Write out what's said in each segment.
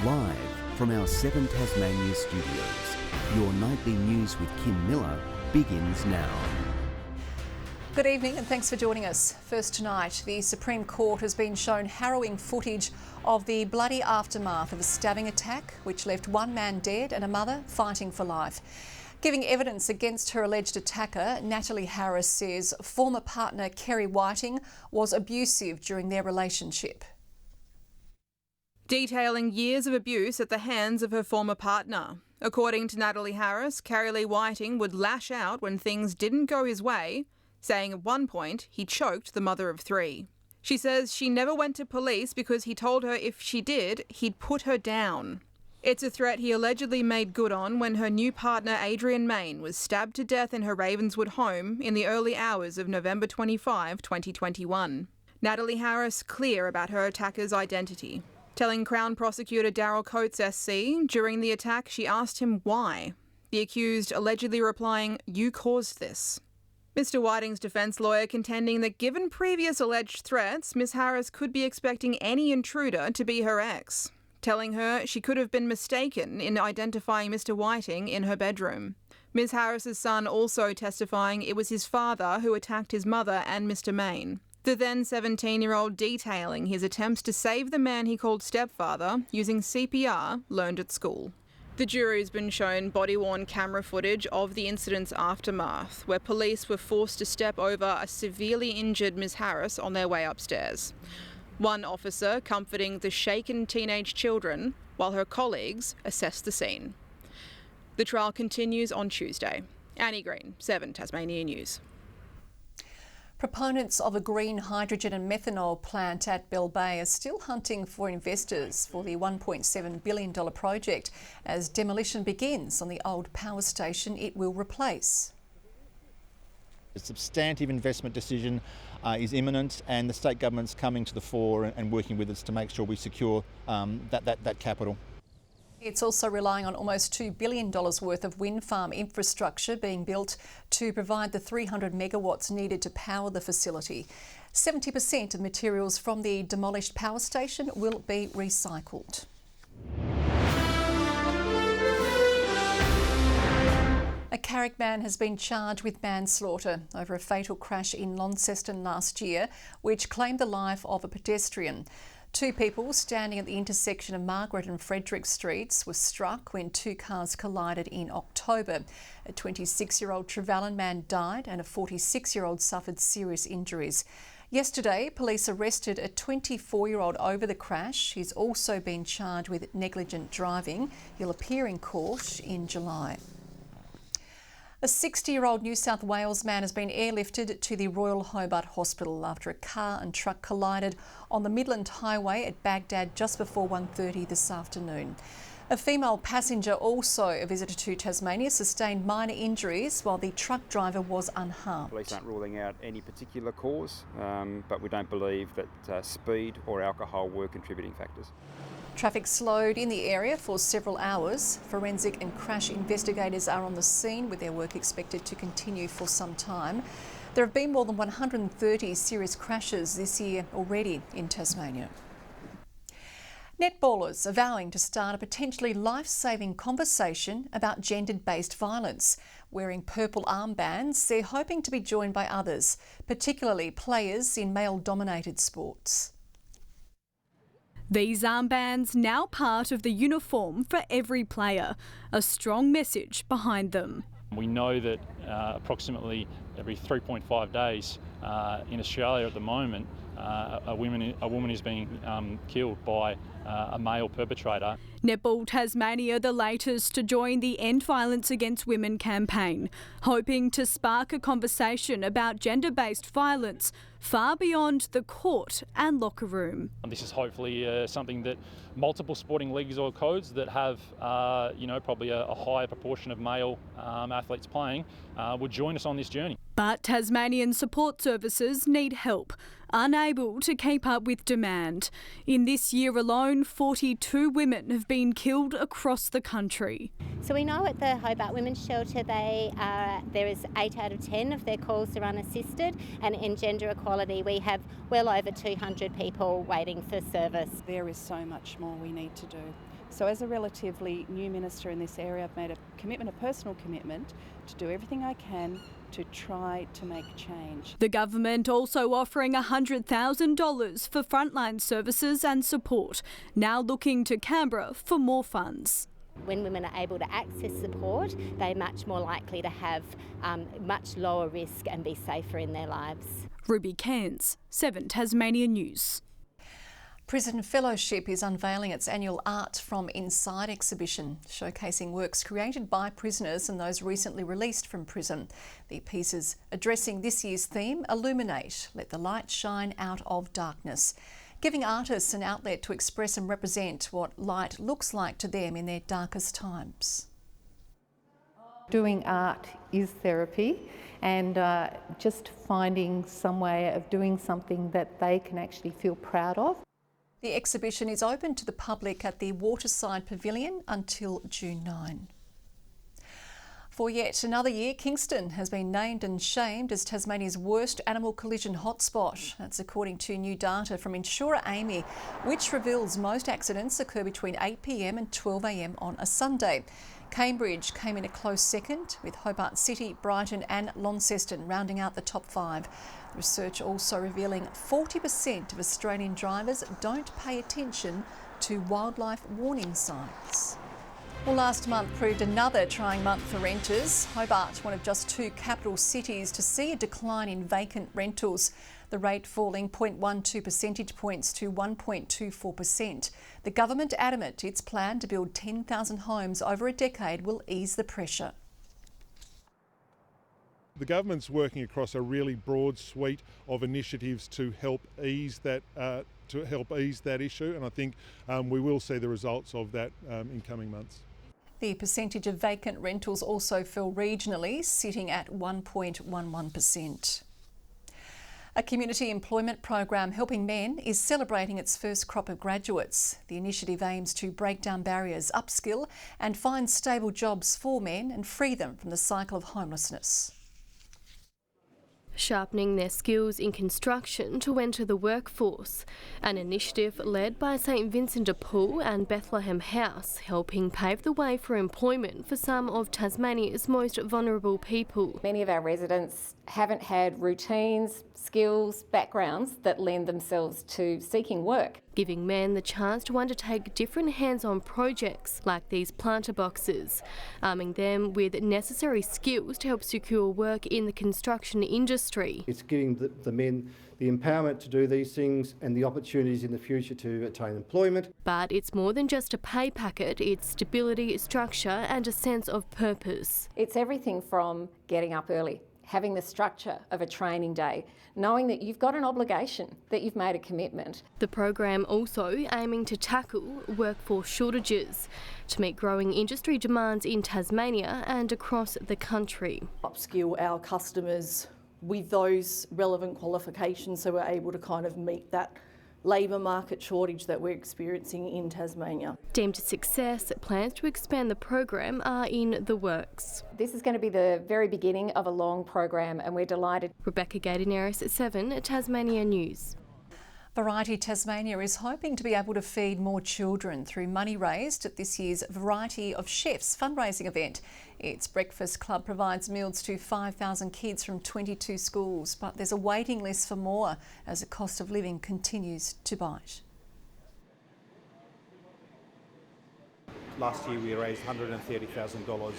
Live from our 7 Tasmania studios, your nightly news with Kim Miller begins now. Good evening and thanks for joining us. First tonight, the Supreme Court has been shown harrowing footage of the bloody aftermath of a stabbing attack which left one man dead and a mother fighting for life. Giving evidence against her alleged attacker, Natalie Harris says former partner Kerry Whiting was abusive during their relationship. Detailing years of abuse at the hands of her former partner. According to Natalie Harris, Kerry Whiting would lash out when things didn't go his way, saying at one point he choked the mother of 3. She says she never went to police because he told her if she did, he'd put her down. It's a threat he allegedly made good on when her new partner Adrian Main was stabbed to death in her Ravenswood home in the early hours of November 25, 2021. Natalie Harris clear about her attacker's identity, telling Crown Prosecutor Darryl Coates SC during the attack she asked him why. The accused allegedly replying, "You caused this." Mr Whiting's defence lawyer contending that given previous alleged threats, Ms Harris could be expecting any intruder to be her ex, telling her she could have been mistaken in identifying Mr Whiting in her bedroom. Ms Harris's son also testifying it was his father who attacked his mother and Mr Main. The then 17-year-old detailing his attempts to save the man he called stepfather using CPR learned at school. The jury's been shown body-worn camera footage of the incident's aftermath, where police were forced to step over a severely injured Ms Harris on their way upstairs. One officer comforting the shaken teenage children, while her colleagues assessed the scene. The trial continues on Tuesday. Annie Green, 7 Tasmania News. Proponents of a green hydrogen and methanol plant at Bell Bay are still hunting for investors for the $1.7 billion project as demolition begins on the old power station it will replace. A substantive investment decision is imminent, and the state government's coming to the fore and working with us to make sure we secure that capital. It's also relying on almost $2 billion worth of wind farm infrastructure being built to provide the 300 megawatts needed to power the facility. 70% of materials from the demolished power station will be recycled. A Carrick man has been charged with manslaughter over a fatal crash in Launceston last year, which claimed the life of a pedestrian. 2 people standing at the intersection of Margaret and Frederick Streets were struck when 2 cars collided in October. A 26-year-old Trevelyan man died and a 46-year-old suffered serious injuries. Yesterday, police arrested a 24-year-old over the crash. He's also been charged with negligent driving. He'll appear in court in July. A 60-year-old New South Wales man has been airlifted to the Royal Hobart Hospital after a car and truck collided on the Midland Highway at Baghdad just before 1:30 this afternoon. A female passenger, also a visitor to Tasmania, sustained minor injuries while the truck driver was unharmed. Police aren't ruling out any particular cause, but we don't believe that speed or alcohol were contributing factors. Traffic slowed in the area for several hours. Forensic and crash investigators are on the scene with their work expected to continue for some time. There have been more than 130 serious crashes this year already in Tasmania. Netballers are vowing to start a potentially life-saving conversation about gender-based violence. Wearing purple armbands, they're hoping to be joined by others, particularly players in male-dominated sports. These armbands now part of the uniform for every player, a strong message behind them. We know that approximately every 3.5 days in Australia at the moment, a woman is being killed by a male perpetrator. Netball Tasmania, the latest to join the End Violence Against Women campaign, hoping to spark a conversation about gender-based violence far beyond the court and locker room. This is hopefully something that multiple sporting leagues or codes that have, probably a higher proportion of male athletes playing would join us on this journey. But Tasmanian support services need help, unable to keep up with demand. In this year alone, 42 women have been killed across the country. So we know at the Hobart Women's Shelter there is 8 out of 10 of their calls are unassisted, and in gender equality we have well over 200 people waiting for service. There is so much more we need to do. So as a relatively new minister in this area, I've made a commitment, a personal commitment, to do everything I can to try to make change. The government also offering $100,000 for frontline services and support, now looking to Canberra for more funds. When women are able to access support, they're much more likely to have much lower risk and be safer in their lives. Ruby Cairns, 7 Tasmania News. Prison Fellowship is unveiling its annual Art from Inside exhibition, showcasing works created by prisoners and those recently released from prison. The pieces addressing this year's theme, Illuminate, Let the Light Shine Out of Darkness, giving artists an outlet to express and represent what light looks like to them in their darkest times. Doing art is therapy, and just finding some way of doing something that they can actually feel proud of. The exhibition is open to the public at the Waterside Pavilion until June 9. For yet another year, Kingston has been named and shamed as Tasmania's worst animal collision hotspot. That's according to new data from insurer Amy, which reveals most accidents occur between 8 p.m. and 12 a.m. on a Sunday. Cambridge came in a close second, with Hobart City, Brighton and Launceston rounding out the top 5. Research also revealing 40% of Australian drivers don't pay attention to wildlife warning signs. Well, last month proved another trying month for renters. Hobart, one of just 2 capital cities to see a decline in vacant rentals, the rate falling 0.12 percentage points to 1.24%. The government adamant its plan to build 10,000 homes over a decade will ease the pressure. The government's working across a really broad suite of initiatives to help ease that issue, and I think we will see the results of that in coming months. The percentage of vacant rentals also fell regionally, sitting at 1.11%. A community employment program helping men is celebrating its first crop of graduates. The initiative aims to break down barriers, upskill and find stable jobs for men and free them from the cycle of homelessness. Sharpening their skills in construction to enter the workforce. An initiative led by St Vincent de Paul and Bethlehem House, helping pave the way for employment for some of Tasmania's most vulnerable people. Many of our residents haven't had routines, skills, backgrounds that lend themselves to seeking work. Giving men the chance to undertake different hands-on projects like these planter boxes, arming them with necessary skills to help secure work in the construction industry. It's giving the men the empowerment to do these things and the opportunities in the future to attain employment. But it's more than just a pay packet, it's stability, structure and a sense of purpose. It's everything from getting up early, having the structure of a training day, knowing that you've got an obligation, that you've made a commitment. The program also aiming to tackle workforce shortages to meet growing industry demands in Tasmania and across the country. Upskill our customers with those relevant qualifications so we're able to kind of meet that labour market shortage that we're experiencing in Tasmania. Deemed a success, plans to expand the program are in the works. This is going to be the very beginning of a long program and we're delighted. Rebecca Gaidaneris at 7 Tasmania News. Variety Tasmania is hoping to be able to feed more children through money raised at this year's Variety of Chefs fundraising event. Its breakfast club provides meals to 5,000 kids from 22 schools, but there's a waiting list for more as the cost of living continues to bite. Last year we raised $130,000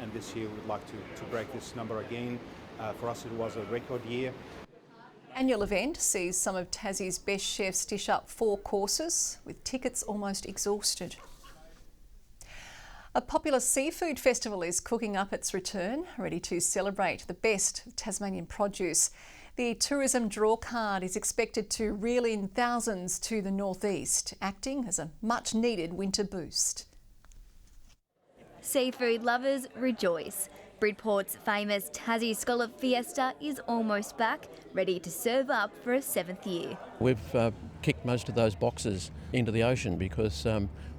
and this year we'd like to break this number again. For us it was a record year. Annual event sees some of Tassie's best chefs dish up 4 courses, with tickets almost exhausted. A popular seafood festival is cooking up its return, ready to celebrate the best of Tasmanian produce. The tourism draw card is expected to reel in thousands to the northeast, acting as a much-needed winter boost. Seafood lovers rejoice. Bridport's famous Tassie Scallop Fiesta is almost back, ready to serve up for a 7th year. We've kicked most of those boxes into the ocean because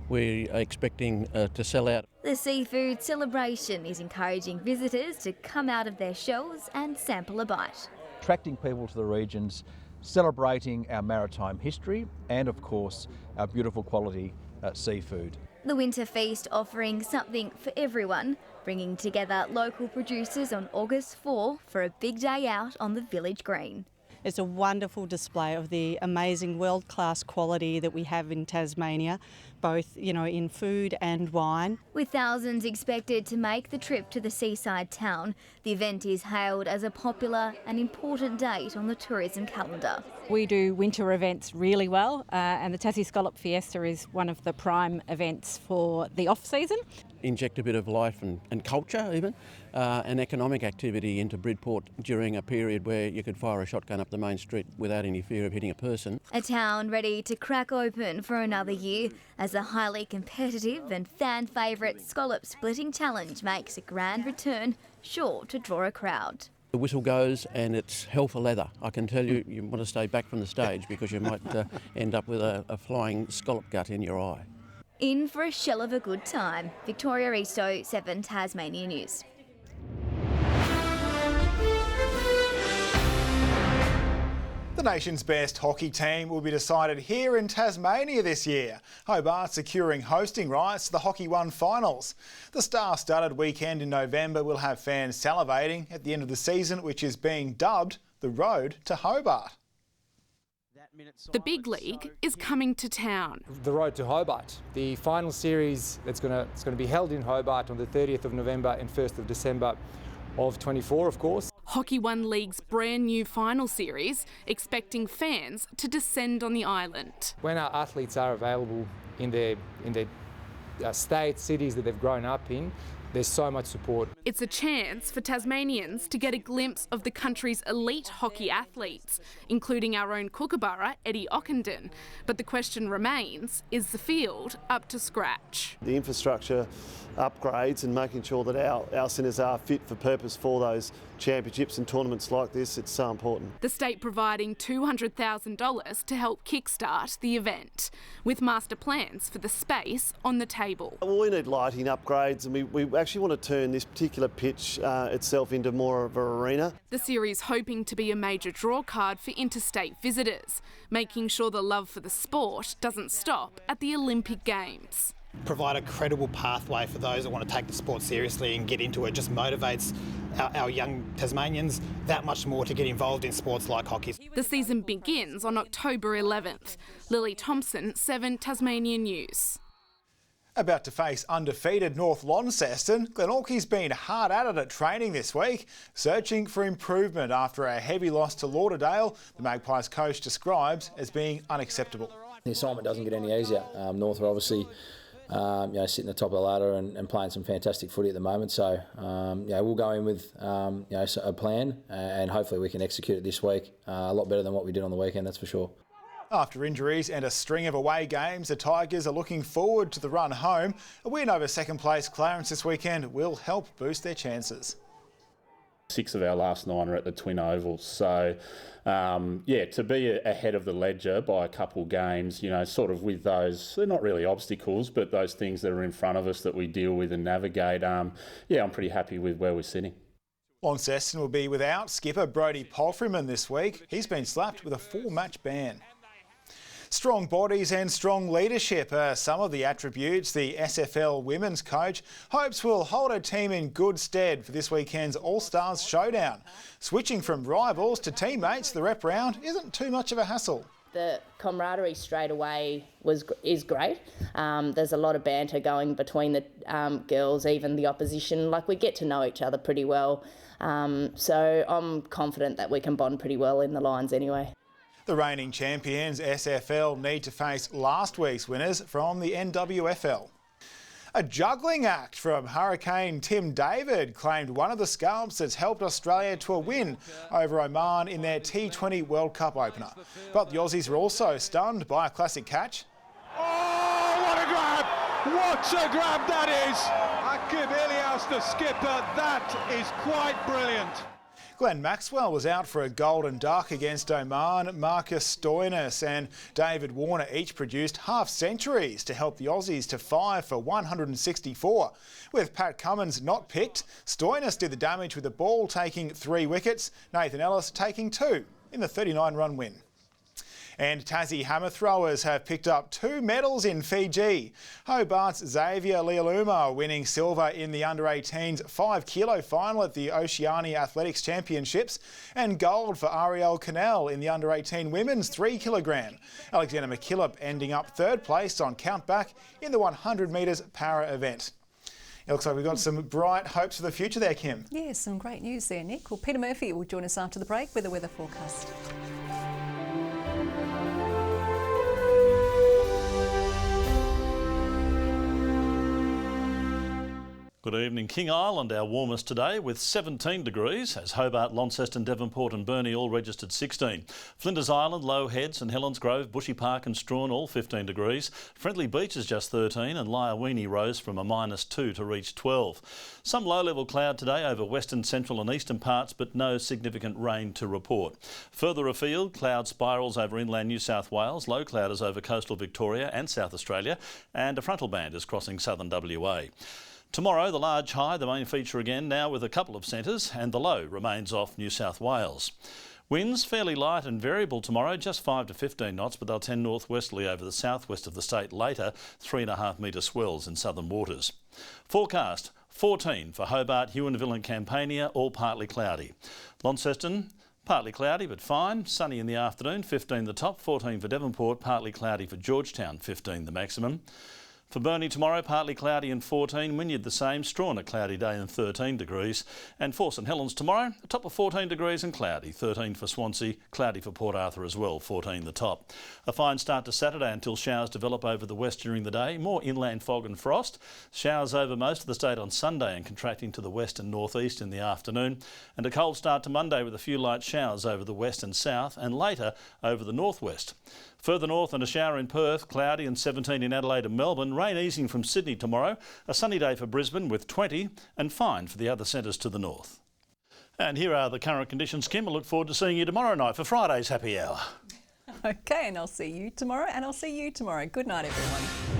we're expecting to sell out. The seafood celebration is encouraging visitors to come out of their shells and sample a bite. Attracting people to the regions, celebrating our maritime history and of course our beautiful quality seafood. The winter feast offering something for everyone, bringing together local producers on August 4 for a big day out on the village green. It's a wonderful display of the amazing world-class quality that we have in Tasmania, both, in food and wine. With thousands expected to make the trip to the seaside town, the event is hailed as a popular and important date on the tourism calendar. We do winter events really well, and the Tassie Scallop Fiesta is one of the prime events for the off-season. Inject a bit of life and culture even, and economic activity into Bridport during a period where you could fire a shotgun up the main street without any fear of hitting a person. A town ready to crack open for another year as a highly competitive and fan favourite scallop splitting challenge makes a grand return, sure to draw a crowd. The whistle goes and it's hell for leather. I can tell you, you want to stay back from the stage because you might end up with a flying scallop gut in your eye. In for a shell of a good time. Victoria Risto, 7 Tasmania News. The nation's best hockey team will be decided here in Tasmania this year. Hobart securing hosting rights to the Hockey One finals. The star-studded weekend in November will have fans salivating at the end of the season, which is being dubbed the Road to Hobart. The big league is coming to town. The Road to Hobart, the final series it's going to be held in Hobart on the 30th of November and 1st of December of 24, of course. Hockey One League's brand new final series, expecting fans to descend on the island. When our athletes are available in their states, cities that they've grown up in, there's so much support. It's a chance for Tasmanians to get a glimpse of the country's elite hockey athletes, including our own Kookaburra, Eddie Ockenden. But the question remains, is the field up to scratch? The infrastructure upgrades and making sure that our centres are fit for purpose for those championships and tournaments like this, it's so important. The state providing $200,000 to help kickstart the event, with master plans for the space on the table. Well, we need lighting upgrades and we actually want to turn this particular pitch itself into more of an arena. The series hoping to be a major draw card for interstate visitors, making sure the love for the sport doesn't stop at the Olympic Games. Provide a credible pathway for those that want to take the sport seriously and get into it. Just motivates our young Tasmanians that much more to get involved in sports like hockey. The season begins on October 11th. Lily Thompson, 7 Tasmania News. About to face undefeated North Launceston, Glenorchy's been hard at it at training this week, searching for improvement after a heavy loss to Lauderdale. The Magpies coach describes as being unacceptable. The assignment doesn't get any easier. North are obviously sitting at the top of the ladder and playing some fantastic footy at the moment. So we'll go in with a plan and hopefully we can execute it this week a lot better than what we did on the weekend, that's for sure. After injuries and a string of away games, the Tigers are looking forward to the run home. A win over second place Clarence this weekend will help boost their chances. 6 of our last 9 are at the Twin Ovals. So, to be ahead of the ledger by a couple games, sort of with those, they're not really obstacles, but those things that are in front of us that we deal with and navigate, I'm pretty happy with where we're sitting. Launceston will be without skipper Brodie Palfreyman this week. He's been slapped with a 4-match ban. Strong bodies and strong leadership are some of the attributes the SFL women's coach hopes will hold her team in good stead for this weekend's All-Stars showdown. Switching from rivals to teammates, the rep round isn't too much of a hassle. The camaraderie straight away is great. There's a lot of banter going between the girls, even the opposition. We get to know each other pretty well. So I'm confident that we can bond pretty well in the lines anyway. The reigning champions SFL need to face last week's winners from the NWFL. A juggling act from Hurricane Tim David claimed one of the scalps that's helped Australia to a win over Oman in their T20 World Cup opener. But the Aussies were also stunned by a classic catch. Oh, what a grab! What a grab that is! Akib Ilias, the skipper, that is quite brilliant. Glenn Maxwell was out for a golden duck against Oman. Marcus Stoinis and David Warner each produced half centuries to help the Aussies to 5 for 164. With Pat Cummins not picked, Stoinis did the damage with the ball, taking 3 wickets. Nathan Ellis taking 2 in the 39-run win. And Tassie hammer throwers have picked up 2 medals in Fiji. Hobart's Xavier Lealuma winning silver in the under-18s 5-kilo final at the Oceania Athletics Championships, and gold for Ariel Cannell in the under-18 women's 3-kilogram. Alexander McKillop ending up 3rd place on countback in the 100 metres para event. It looks like we've got some bright hopes for the future there, Kim. Yeah, some great news there, Nick. Well, Peter Murphy will join us after the break with a weather forecast. Good evening. King Island, our warmest today, with 17 degrees, as Hobart, Launceston, Devonport and Burnie all registered 16. Flinders Island, Low Heads and Helens Grove, Bushy Park and Strawn all 15 degrees. Friendly Beach is just 13 and Lyawini rose from a -2 to reach 12. Some low-level cloud today over western, central and eastern parts, but no significant rain to report. Further afield, cloud spirals over inland New South Wales, low clouders over coastal Victoria and South Australia, and a frontal band is crossing southern WA. Tomorrow, the large high, the main feature again, now with a couple of centres, and the low remains off New South Wales. Winds fairly light and variable tomorrow, just 5 to 15 knots, but they'll tend northwesterly over the southwest of the state later, 3.5 metre swells in southern waters. Forecast, 14 for Hobart, Huonville and Campania, all partly cloudy. Launceston, partly cloudy but fine, sunny in the afternoon, 15 the top, 14 for Devonport, partly cloudy for Georgetown, 15 the maximum. For Burnie tomorrow, partly cloudy and 14, Wynyard the same, Strawn a cloudy day and 13 degrees. And for St Helens tomorrow, a top of 14 degrees and cloudy, 13 for Swansea, cloudy for Port Arthur as well, 14 the top. A fine start to Saturday until showers develop over the west during the day, more inland fog and frost. Showers over most of the state on Sunday and contracting to the west and northeast in the afternoon. And a cold start to Monday with a few light showers over the west and south and later over the northwest. Further north and a shower in Perth, cloudy and 17 in Adelaide and Melbourne, rain easing from Sydney tomorrow, a sunny day for Brisbane with 20 and fine for the other centres to the north. And here are the current conditions, Kim. I look forward to seeing you tomorrow night for Friday's Happy Hour. Okay, and I'll see you tomorrow, and I'll see you tomorrow. Good night, everyone.